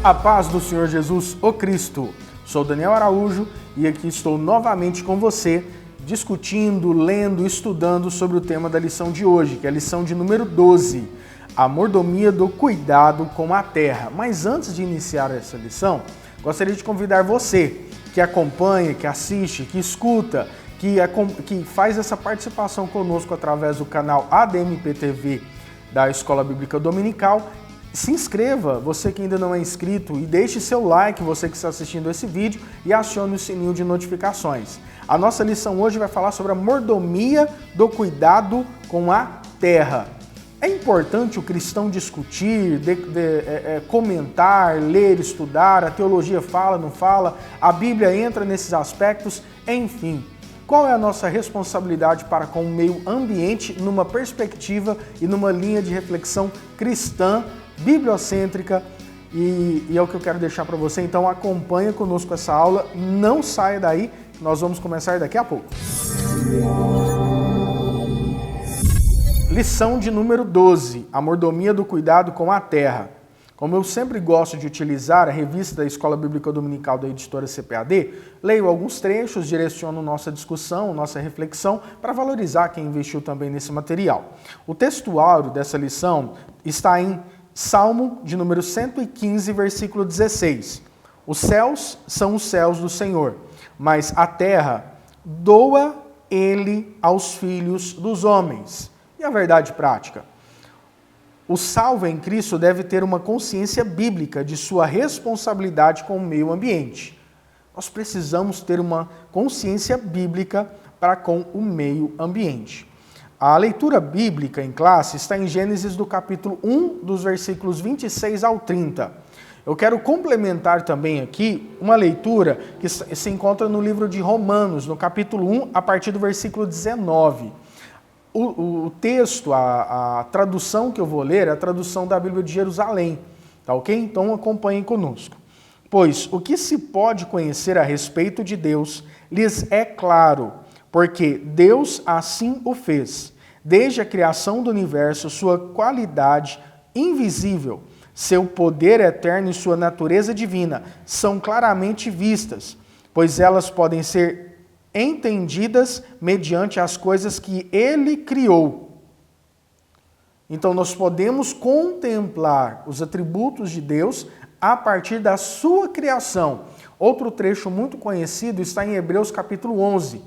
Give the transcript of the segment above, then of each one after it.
A paz do Senhor Jesus, o Cristo. Sou Daniel Araújo e aqui estou novamente com você, discutindo, lendo, estudando sobre o tema da lição de hoje, que é a lição de número 12, a mordomia do cuidado com a terra. Mas antes de iniciar essa lição, gostaria de convidar você que acompanha, que assiste, que escuta, que faz essa participação conosco através do canal ADMP TV da Escola Bíblica Dominical. Se inscreva, você que ainda não é inscrito, e deixe seu like, você que está assistindo esse vídeo, e acione o sininho de notificações. A nossa lição hoje vai falar sobre a mordomia do cuidado com a terra. É importante o cristão discutir, comentar, ler, estudar, a teologia fala, não fala, a Bíblia entra nesses aspectos, enfim. Qual é a nossa responsabilidade para com o meio ambiente numa perspectiva e numa linha de reflexão cristã, bibliocêntrica, e é o que eu quero deixar para você. Então acompanha conosco essa aula, não saia daí, nós vamos começar daqui a pouco. Lição de número 12, a mordomia do cuidado com a terra. Como eu sempre gosto de utilizar a revista da Escola Bíblica Dominical da editora CPAD, leio alguns trechos, direciono nossa discussão, nossa reflexão, para valorizar quem investiu também nesse material. O textuário dessa lição está em Salmo de número 115, versículo 16. Os céus são os céus do Senhor, mas a terra doa ele aos filhos dos homens. E a verdade prática? O salvo em Cristo deve ter uma consciência bíblica de sua responsabilidade com o meio ambiente. Nós precisamos ter uma consciência bíblica para com o meio ambiente. A leitura bíblica em classe está em Gênesis do capítulo 1, dos versículos 26 ao 30. Eu quero complementar também aqui uma leitura que se encontra no livro de Romanos, no capítulo 1, a partir do versículo 19. O texto, a tradução que eu vou ler é a tradução da Bíblia de Jerusalém, tá ok? Então acompanhem conosco. Pois o que se pode conhecer a respeito de Deus lhes é claro, porque Deus assim o fez. Desde a criação do universo, sua qualidade invisível, seu poder eterno e sua natureza divina são claramente vistas, pois elas podem ser entendidas mediante as coisas que ele criou. Então nós podemos contemplar os atributos de Deus a partir da sua criação. Outro trecho muito conhecido está em Hebreus capítulo 11,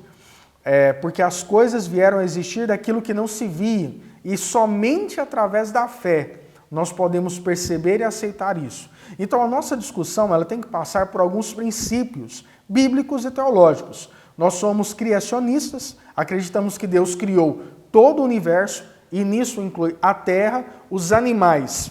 porque as coisas vieram a existir daquilo que não se via, e somente através da fé nós podemos perceber e aceitar isso. Então a nossa discussão ela tem que passar por alguns princípios bíblicos e teológicos. Nós somos criacionistas, acreditamos que Deus criou todo o universo e nisso inclui a terra, os animais,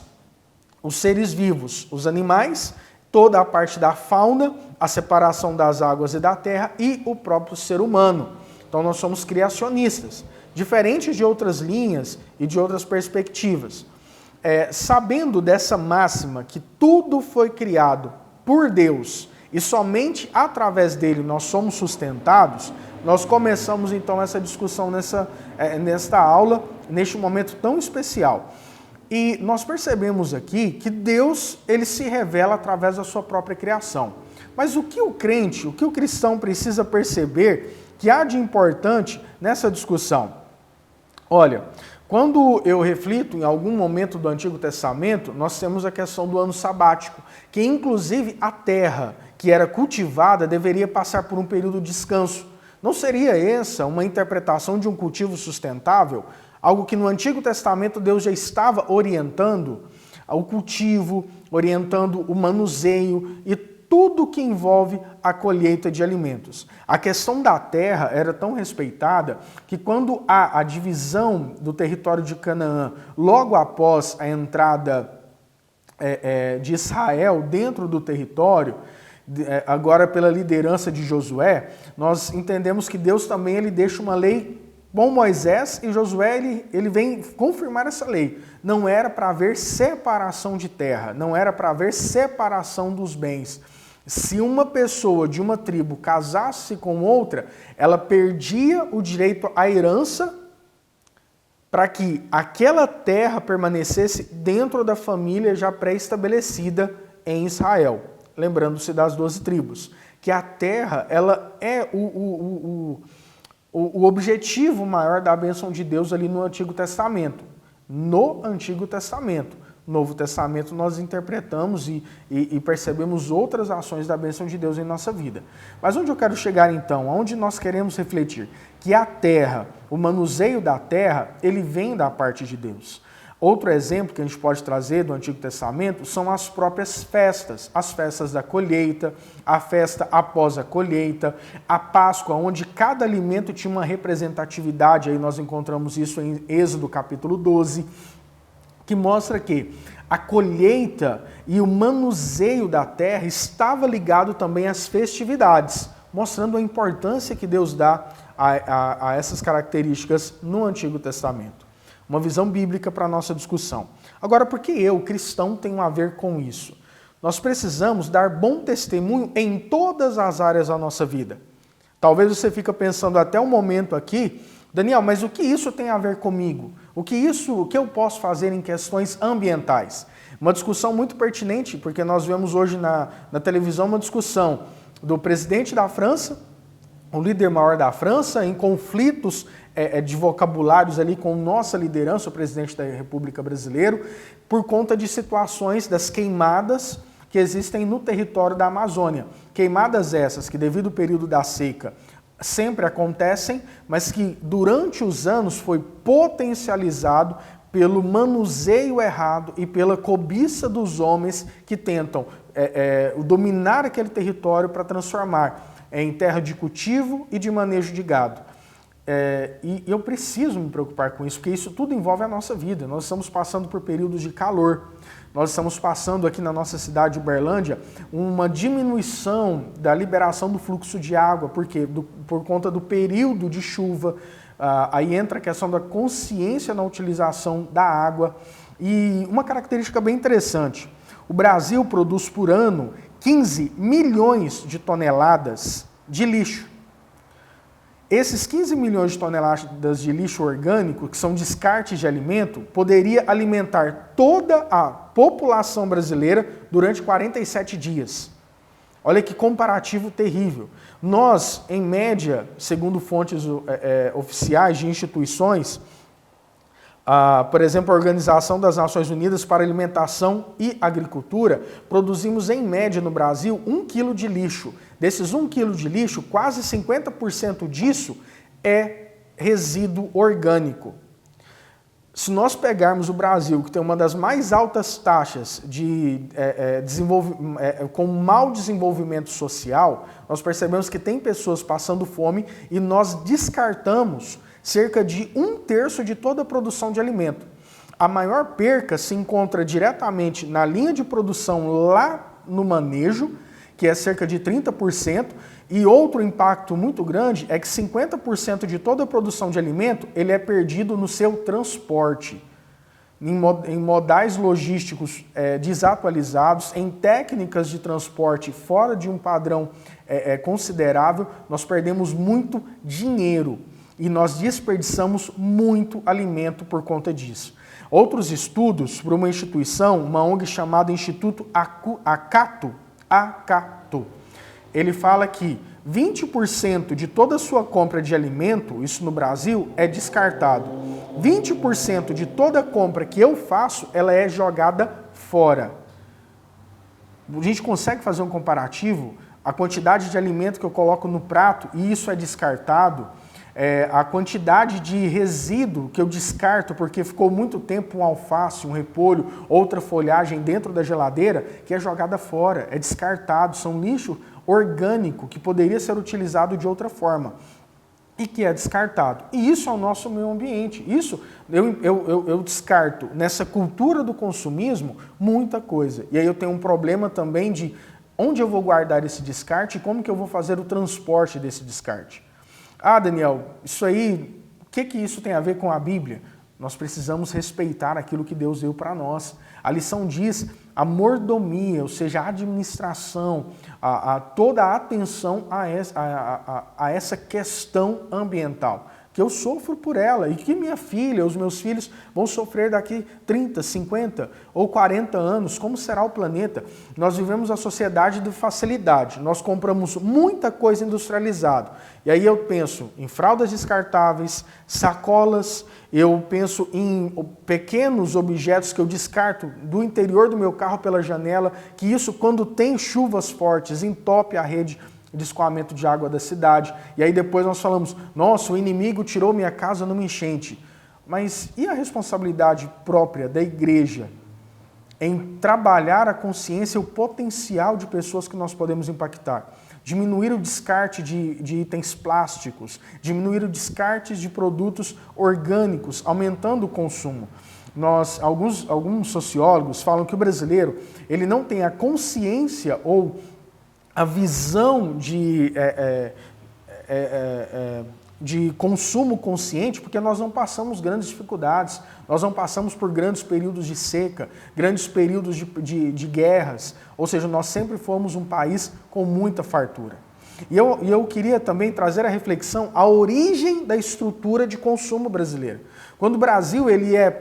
os seres vivos, os animais, toda a parte da fauna, a separação das águas e da terra e o próprio ser humano. Então nós somos criacionistas, diferente de outras linhas e de outras perspectivas. Sabendo dessa máxima que tudo foi criado por Deus, e somente através dele nós somos sustentados, nós começamos então essa discussão nesta aula, neste momento tão especial. E nós percebemos aqui que Deus ele se revela através da sua própria criação. Mas o que o crente, o que o cristão precisa perceber que há de importante nessa discussão? Olha, quando eu reflito em algum momento do Antigo Testamento, nós temos a questão do ano sabático, que inclusive a terra que era cultivada deveria passar por um período de descanso. Não seria essa uma interpretação de um cultivo sustentável? Algo que no Antigo Testamento Deus já estava orientando o cultivo, orientando o manuseio e tudo que envolve a colheita de alimentos. A questão da terra era tão respeitada que quando há a divisão do território de Canaã, logo após a entrada de Israel dentro do território, agora pela liderança de Josué, nós entendemos que Deus também ele deixa uma lei com Moisés e Josué ele vem confirmar essa lei. Não era para haver separação de terra, não era para haver separação dos bens. Se uma pessoa de uma tribo casasse com outra, ela perdia o direito à herança para que aquela terra permanecesse dentro da família já pré-estabelecida em Israel. Lembrando-se das 12 tribos. Que a terra, ela é o objetivo maior da bênção de Deus ali no Antigo Testamento. No Antigo Testamento. No Novo Testamento nós interpretamos e percebemos outras ações da bênção de Deus em nossa vida. Mas onde eu quero chegar então? Onde nós queremos refletir? Que a terra, o manuseio da terra, ele vem da parte de Deus. Outro exemplo que a gente pode trazer do Antigo Testamento são as próprias festas. As festas da colheita, a festa após a colheita, a Páscoa, onde cada alimento tinha uma representatividade. Aí nós encontramos isso em Êxodo capítulo 12, que mostra que a colheita e o manuseio da terra estava ligado também às festividades, mostrando a importância que Deus dá a essas características no Antigo Testamento. Uma visão bíblica para a nossa discussão. Agora, por que eu, cristão, tenho a ver com isso? Nós precisamos dar bom testemunho em todas as áreas da nossa vida. Talvez você fique pensando até o momento aqui, Daniel, mas o que isso tem a ver comigo? O que eu posso fazer em questões ambientais? Uma discussão muito pertinente, porque nós vemos hoje na televisão uma discussão do presidente da França, o líder maior da França, em conflitos de vocabulários ali com nossa liderança, o presidente da República Brasileira, por conta de situações das queimadas que existem no território da Amazônia. Queimadas essas que, devido ao período da seca, sempre acontecem, mas que durante os anos foi potencializado pelo manuseio errado e pela cobiça dos homens que tentam dominar aquele território para transformar em terra de cultivo e de manejo de gado. E eu preciso me preocupar com isso, porque isso tudo envolve a nossa vida. Nós estamos passando por períodos de calor. Nós estamos passando aqui na nossa cidade de Uberlândia uma diminuição da liberação do fluxo de água, porque por conta do período de chuva, aí entra a questão da consciência na utilização da água. E uma característica bem interessante, o Brasil produz por ano 15 milhões de toneladas de lixo. Esses 15 milhões de toneladas de lixo orgânico, que são descartes de alimento, poderia alimentar toda a população brasileira durante 47 dias. Olha que comparativo terrível. Nós, em média, segundo fontes oficiais de instituições, por exemplo, a Organização das Nações Unidas para Alimentação e Agricultura, produzimos em média no Brasil 1 quilo de lixo. Desses 1 quilo de lixo, quase 50% disso é resíduo orgânico. Se nós pegarmos o Brasil, que tem uma das mais altas taxas com mau desenvolvimento social, nós percebemos que tem pessoas passando fome e nós descartamos cerca de 1/3 de toda a produção de alimento. A maior perca se encontra diretamente na linha de produção lá no manejo, que é cerca de 30%, e outro impacto muito grande é que 50% de toda a produção de alimento ele é perdido no seu transporte, em modais logísticos desatualizados, em técnicas de transporte fora de um padrão considerável, nós perdemos muito dinheiro. E nós desperdiçamos muito alimento por conta disso. Outros estudos por uma instituição, uma ONG chamada Instituto Acato, ele fala que 20% de toda a sua compra de alimento, isso no Brasil, é descartado. 20% de toda a compra que eu faço, ela é jogada fora. A gente consegue fazer um comparativo? A quantidade de alimento que eu coloco no prato e isso é descartado. A quantidade de resíduo que eu descarto porque ficou muito tempo um alface, um repolho, outra folhagem dentro da geladeira, que é jogada fora, é descartado, são lixo orgânico que poderia ser utilizado de outra forma e que é descartado. E isso é o nosso meio ambiente. Isso eu descarto nessa cultura do consumismo muita coisa. E aí eu tenho um problema também de onde eu vou guardar esse descarte e como que eu vou fazer o transporte desse descarte. Ah, Daniel, isso aí, o que isso tem a ver com a Bíblia? nós precisamos respeitar aquilo que Deus deu para nós. A lição diz a mordomia, ou seja, a administração, toda a atenção a essa questão ambiental, que eu sofro por ela e que minha filha, os meus filhos vão sofrer daqui 30, 50 ou 40 anos. Como será o planeta? Nós vivemos a sociedade de facilidade, nós compramos muita coisa industrializada. E aí eu penso em fraldas descartáveis, sacolas, eu penso em pequenos objetos que eu descarto do interior do meu carro pela janela, que isso, quando tem chuvas fortes, entope a rede de escoamento de água da cidade. E aí depois nós falamos, nossa, o inimigo tirou minha casa numa enchente. Mas e a responsabilidade própria da igreja em trabalhar a consciência e o potencial de pessoas que nós podemos impactar? Diminuir o descarte de itens plásticos, diminuir o descarte de produtos orgânicos, aumentando o consumo. Alguns sociólogos falam que o brasileiro ele não tem a consciência ou a visão de consumo consciente, porque nós não passamos grandes dificuldades, nós não passamos por grandes períodos de seca, grandes períodos de guerras, ou seja, nós sempre fomos um país com muita fartura. E eu queria também trazer a reflexão, a origem da estrutura de consumo brasileiro. Quando o Brasil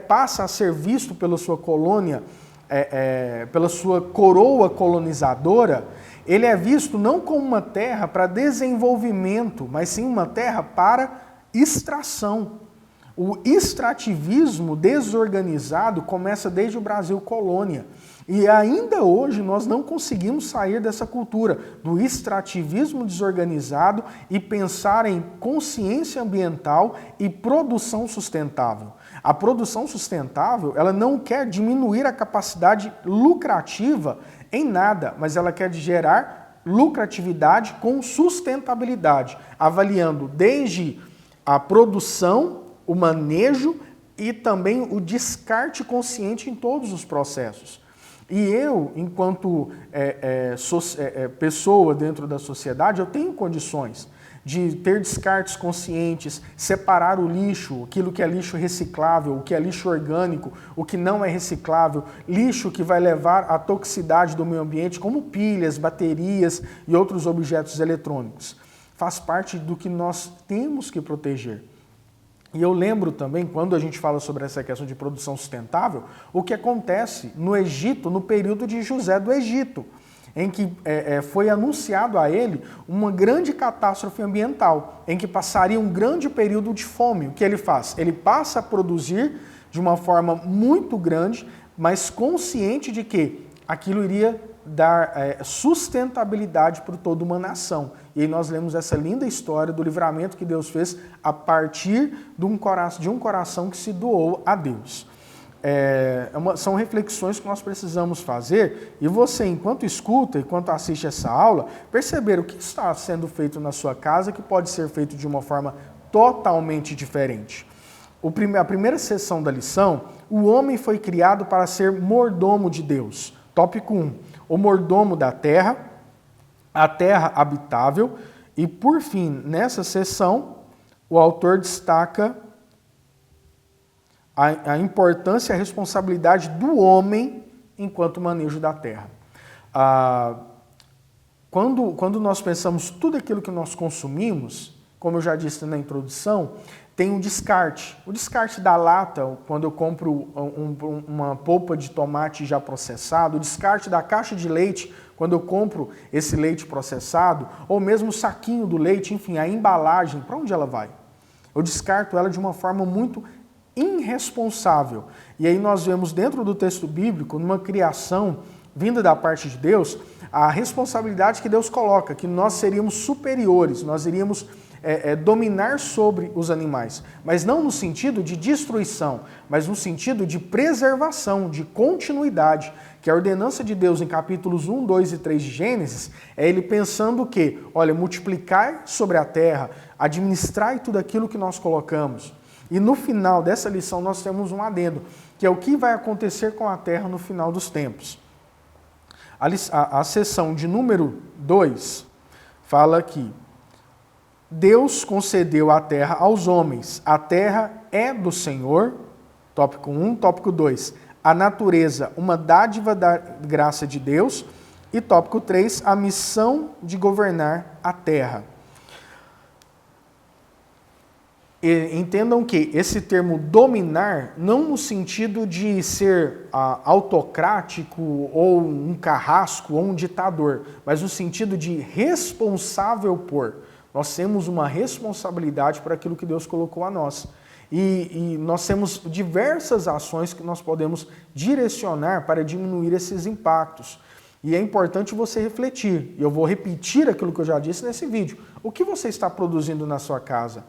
passa a ser visto pela sua colônia, pela sua coroa colonizadora, ele é visto não como uma terra para desenvolvimento, mas sim uma terra para extração. O extrativismo desorganizado começa desde o Brasil colônia. E ainda hoje nós não conseguimos sair dessa cultura do extrativismo desorganizado e pensar em consciência ambiental e produção sustentável. A produção sustentável, ela não quer diminuir a capacidade lucrativa em nada, mas ela quer gerar lucratividade com sustentabilidade, avaliando desde a produção, o manejo e também o descarte consciente em todos os processos. E eu, enquanto pessoa dentro da sociedade, eu tenho condições de ter descartes conscientes, separar o lixo, aquilo que é lixo reciclável, o que é lixo orgânico, o que não é reciclável, lixo que vai levar à toxicidade do meio ambiente, como pilhas, baterias e outros objetos eletrônicos. Faz parte do que nós temos que proteger. E eu lembro também, quando a gente fala sobre essa questão de produção sustentável, o que acontece no Egito, no período de José do Egito, em que foi anunciado a ele uma grande catástrofe ambiental, em que passaria um grande período de fome. O que ele faz? Ele passa a produzir de uma forma muito grande, mas consciente de que aquilo iria dar sustentabilidade para toda uma nação. E aí nós lemos essa linda história do livramento que Deus fez a partir de um coração que se doou a Deus. São reflexões que nós precisamos fazer e você, enquanto escuta, enquanto assiste essa aula, perceber o que está sendo feito na sua casa que pode ser feito de uma forma totalmente diferente. A primeira sessão da lição, o homem foi criado para ser mordomo de Deus. Tópico 1, o mordomo da terra, a terra habitável. E por fim, nessa sessão, o autor destaca a importância e a responsabilidade do homem enquanto manejo da terra. Quando nós pensamos tudo aquilo que nós consumimos, como eu já disse na introdução, tem um descarte. O descarte da lata, quando eu compro uma polpa de tomate já processado, o descarte da caixa de leite, quando eu compro esse leite processado, ou mesmo o saquinho do leite, enfim, a embalagem, para onde ela vai? Eu descarto ela de uma forma muito irresponsável. E aí nós vemos dentro do texto bíblico, numa criação vinda da parte de Deus, a responsabilidade que Deus coloca, que nós seríamos superiores, nós iríamos dominar sobre os animais, mas não no sentido de destruição, mas no sentido de preservação, de continuidade, que a ordenança de Deus em capítulos 1, 2 e 3 de Gênesis, é ele pensando que, olha, multiplicar sobre a terra, administrar tudo aquilo que nós colocamos. E no final dessa lição nós temos um adendo, que é o que vai acontecer com a terra no final dos tempos. A seção de número 2 fala que Deus concedeu a terra aos homens. A terra é do Senhor Tópico 1. Tópico 2, a natureza, uma dádiva da graça de Deus. E tópico 3, a missão de governar a terra. E entendam que esse termo dominar, não no sentido de ser autocrático ou um carrasco ou um ditador, mas no sentido de responsável por. Nós temos uma responsabilidade por aquilo que Deus colocou a nós. E nós temos diversas ações que nós podemos direcionar para diminuir esses impactos. E é importante você refletir. E eu vou repetir aquilo que eu já disse nesse vídeo. O que você está produzindo na sua casa?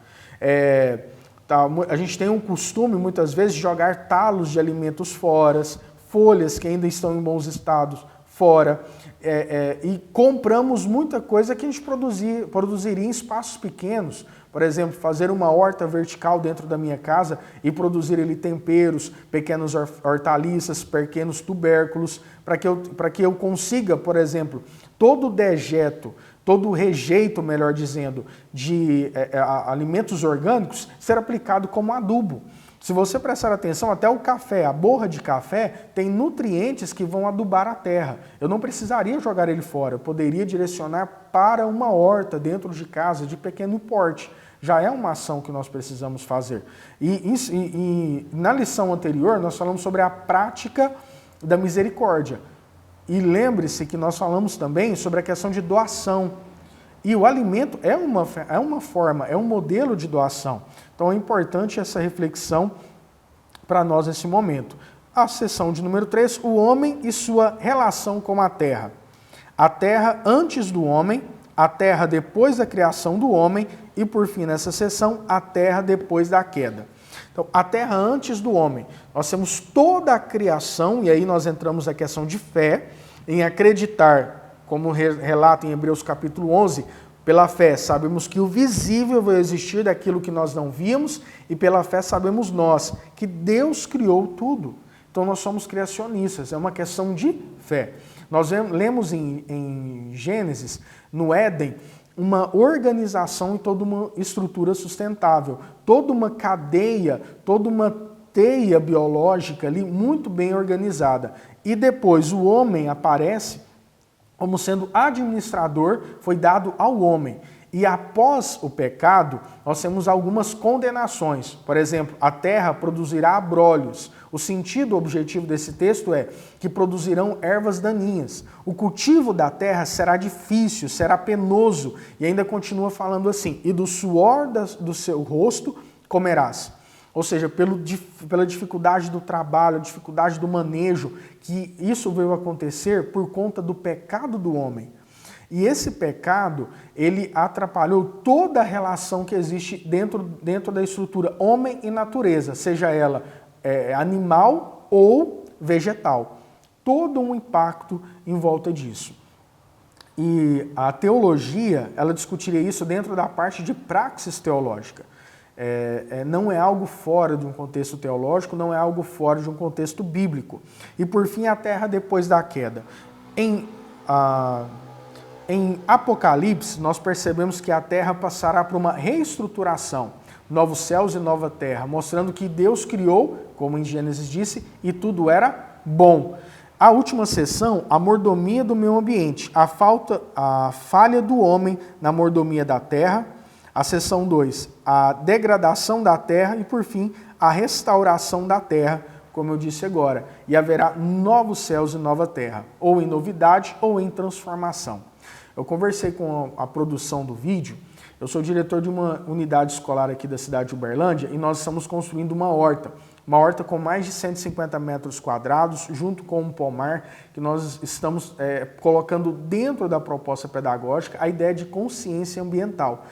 A gente tem um costume, muitas vezes, de jogar talos de alimentos fora, folhas que ainda estão em bons estados fora, e compramos muita coisa que a gente produziria em espaços pequenos. Por exemplo, fazer uma horta vertical dentro da minha casa e produzir ali temperos, pequenos hortaliças, pequenos tubérculos, para que eu consiga, por exemplo, todo o dejeto, todo o rejeito, melhor dizendo, de alimentos orgânicos ser aplicado como adubo. Se você prestar atenção, até o café, a borra de café, tem nutrientes que vão adubar a terra. Eu não precisaria jogar ele fora, eu poderia direcionar para uma horta dentro de casa de pequeno porte. Já é uma ação que nós precisamos fazer. E na lição anterior, nós falamos sobre a prática da misericórdia. E lembre-se que nós falamos também sobre a questão de doação. E o alimento é uma forma, é um modelo de doação. Então é importante essa reflexão para nós nesse momento. A seção de número 3, o homem e sua relação com a terra. A terra antes do homem, a terra depois da criação do homem e, por fim, nessa seção, a terra depois da queda. Então, a terra antes do homem. Nós temos toda a criação, e aí nós entramos na questão de fé, em acreditar, como relata em Hebreus capítulo 11, pela fé sabemos que o visível vai existir daquilo que nós não víamos, e pela fé sabemos nós que Deus criou tudo. Então nós somos criacionistas, é uma questão de fé. Nós lemos em Gênesis, no Éden, uma organização e toda uma estrutura sustentável, toda uma cadeia, toda uma teia biológica ali muito bem organizada. E depois o homem aparece como sendo administrador, foi dado ao homem. E após o pecado, nós temos algumas condenações. Por exemplo, a terra produzirá abrolhos. O sentido, o objetivo desse texto é que produzirão ervas daninhas. O cultivo da terra será difícil, será penoso. E ainda continua falando assim, e do suor do seu rosto comerás. Ou seja, pela dificuldade do trabalho, a dificuldade do manejo, que isso veio acontecer por conta do pecado do homem. E esse pecado, ele atrapalhou toda a relação que existe dentro da estrutura homem e natureza, seja ela animal ou vegetal. Todo um impacto em volta disso. E a teologia, ela discutiria isso dentro da parte de praxis teológica. Não é algo fora de um contexto teológico, não é algo fora de um contexto bíblico. E por fim, a terra depois da queda. Em Apocalipse, nós percebemos que a terra passará por uma reestruturação, novos céus e nova terra, mostrando que Deus criou, como em Gênesis disse, e tudo era bom. A última seção, a mordomia do meio ambiente, a falha do homem na mordomia da terra. A seção 2, a degradação da terra e, por fim, a restauração da terra, como eu disse agora. E haverá novos céus e nova terra, ou em novidade ou em transformação. Eu conversei com a produção do vídeo, eu sou diretor de uma unidade escolar aqui da cidade de Uberlândia e nós estamos construindo uma horta com mais de 150 metros quadrados, junto com um pomar, que nós estamos colocando dentro da proposta pedagógica a ideia de consciência ambiental.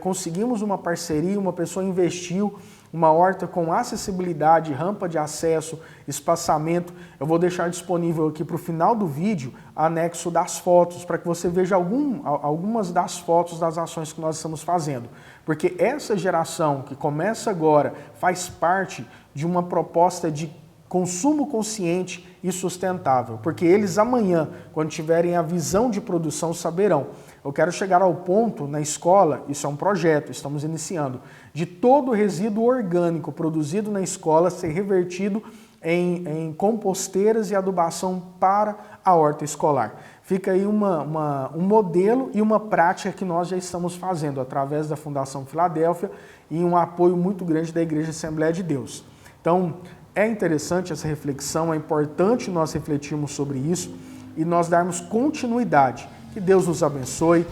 Conseguimos uma parceria, uma pessoa investiu, uma horta com acessibilidade, rampa de acesso, espaçamento. Eu vou deixar disponível aqui para o final do vídeo anexo das fotos, para que você veja algumas das fotos das ações que nós estamos fazendo. Porque essa geração que começa agora faz parte de uma proposta de consumo consciente e sustentável. Porque eles amanhã, quando tiverem a visão de produção, saberão. Eu quero chegar ao ponto na escola, isso é um projeto, estamos iniciando, de todo o resíduo orgânico produzido na escola ser revertido em composteiras e adubação para a horta escolar. Fica aí um modelo e uma prática que nós já estamos fazendo através da Fundação Filadélfia e um apoio muito grande da Igreja Assembleia de Deus. Então, é interessante essa reflexão, é importante nós refletirmos sobre isso e nós darmos continuidade. Que Deus nos abençoe,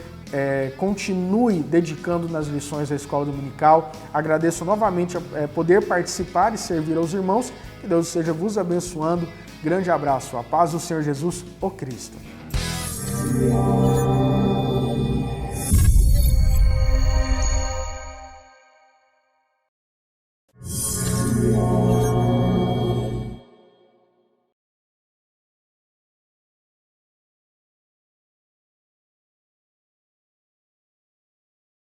continue dedicando nas lições da Escola Dominical. Agradeço novamente poder participar e servir aos irmãos. Que Deus esteja vos abençoando. Grande abraço. A paz do Senhor Jesus, o Cristo.